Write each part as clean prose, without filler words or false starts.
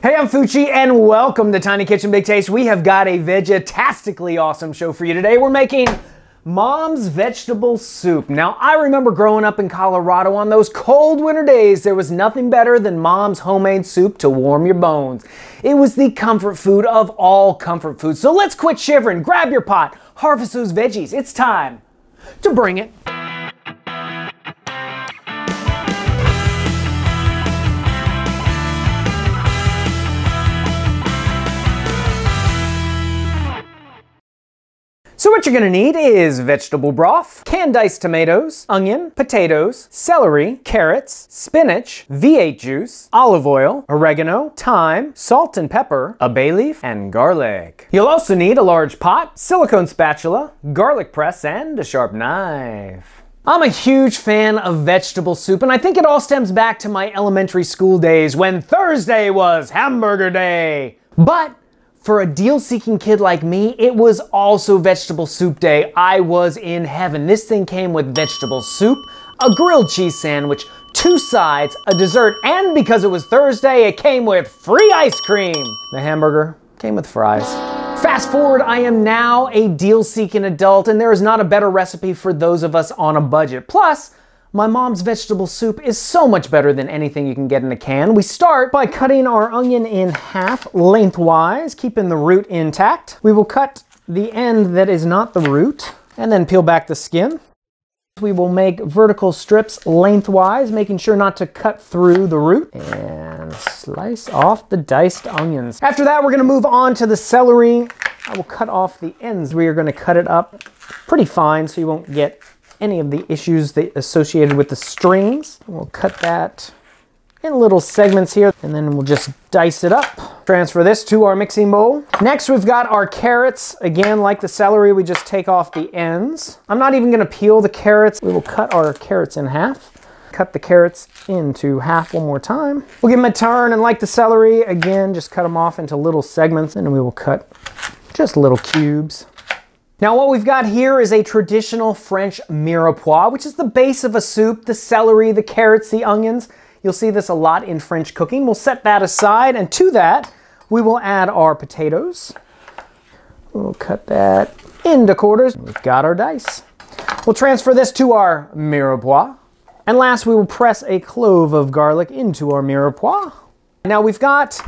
Hey, I'm Fucci and welcome to Tiny Kitchen Big Taste. We have got a vegetastically awesome show for you today. We're making Mom's vegetable soup. Now, I remember growing up in Colorado on those cold winter days, there was nothing better than Mom's homemade soup to warm your bones. It was the comfort food of all comfort foods. So let's quit shivering, grab your pot, harvest those veggies. It's time to bring it. So what you're gonna need is vegetable broth, canned diced tomatoes, onion, potatoes, celery, carrots, spinach, V8 juice, olive oil, oregano, thyme, salt and pepper, a bay leaf, and garlic. You'll also need a large pot, silicone spatula, garlic press, and a sharp knife. I'm a huge fan of vegetable soup, and I think it all stems back to my elementary school days when Thursday was hamburger day. But for a deal-seeking kid like me, it was also vegetable soup day. I was in heaven. This thing came with vegetable soup, a grilled cheese sandwich, 2 sides, a dessert, and because it was Thursday, it came with free ice cream. The hamburger came with fries. Fast forward, I am now a deal-seeking adult, and there is not a better recipe for those of us on a budget. Plus, my mom's vegetable soup is so much better than anything you can get in a can. We start by cutting our onion in half lengthwise, keeping the root intact. We will cut the end that is not the root, and then peel back the skin. We will make vertical strips lengthwise, making sure not to cut through the root, and slice off the diced onions. After that, we're gonna move on to the celery. I will cut off the ends. We are gonna cut it up pretty fine so you won't get any of the issues associated with the strings. We'll cut that in little segments here, and then we'll just dice it up. Transfer this to our mixing bowl. Next, we've got our carrots. Again, like the celery, we just take off the ends. I'm not even gonna peel the carrots. We will cut our carrots in half. Cut the carrots into half one more time. We'll give them a turn, and like the celery, again, just cut them off into little segments, and we will cut just little cubes. Now what we've got here is a traditional French mirepoix, which is the base of a soup. The celery, the carrots, the onions. You'll see this a lot in French cooking. We'll set that aside, and to that, we will add our potatoes. We'll cut that into quarters. We've got our dice. We'll transfer this to our mirepoix. And last, we will press a clove of garlic into our mirepoix. Now we've got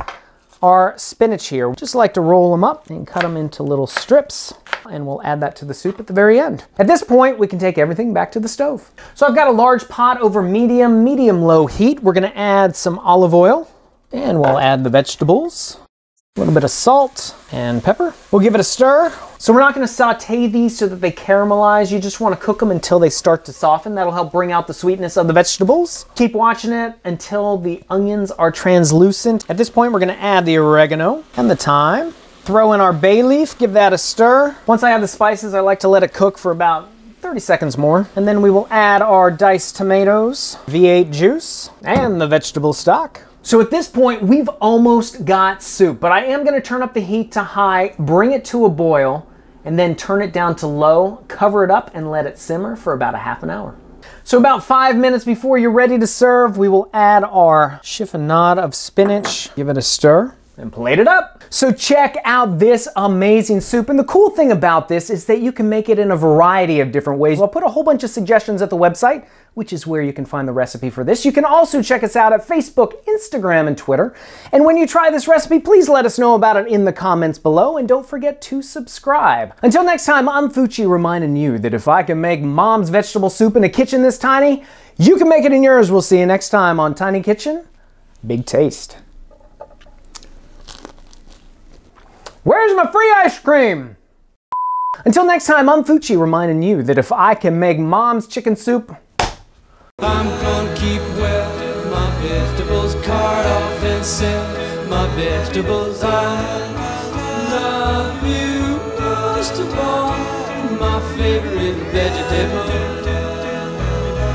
our spinach here. We just like to roll them up and cut them into little strips, and we'll add that to the soup at the very end. At this point, we can take everything back to the stove. So I've got a large pot over medium-low heat. We're gonna add some olive oil, and we'll add the vegetables. A little bit of salt and pepper. We'll give it a stir. So we're not gonna saute these so that they caramelize. You just wanna cook them until they start to soften. That'll help bring out the sweetness of the vegetables. Keep watching it until the onions are translucent. At this point, we're gonna add the oregano and the thyme. Throw in our bay leaf, give that a stir. Once I add the spices, I like to let it cook for about 30 seconds more. And then we will add our diced tomatoes, V8 juice, and the vegetable stock. So at this point, we've almost got soup, but I am gonna turn up the heat to high, bring it to a boil, and then turn it down to low, cover it up, and let it simmer for about a half an hour. So about 5 minutes before you're ready to serve, we will add our chiffonade of spinach, give it a stir, and plate it up. So check out this amazing soup. And the cool thing about this is that you can make it in a variety of different ways. I'll put a whole bunch of suggestions at the website, which is where you can find the recipe for this. You can also check us out at Facebook, Instagram, and Twitter. And when you try this recipe, please let us know about it in the comments below, and don't forget to subscribe. Until next time, I'm Fucci reminding you that if I can make Mom's vegetable soup in a kitchen this tiny, you can make it in yours. We'll see you next time on Tiny Kitchen Big Taste. Where's my free ice cream? Until next time, I'm Fucci reminding you that if I can make Mom's chicken soup, I'm gonna keep well my vegetables, cart off and sell my vegetables. I love you most of all, my favorite vegetable.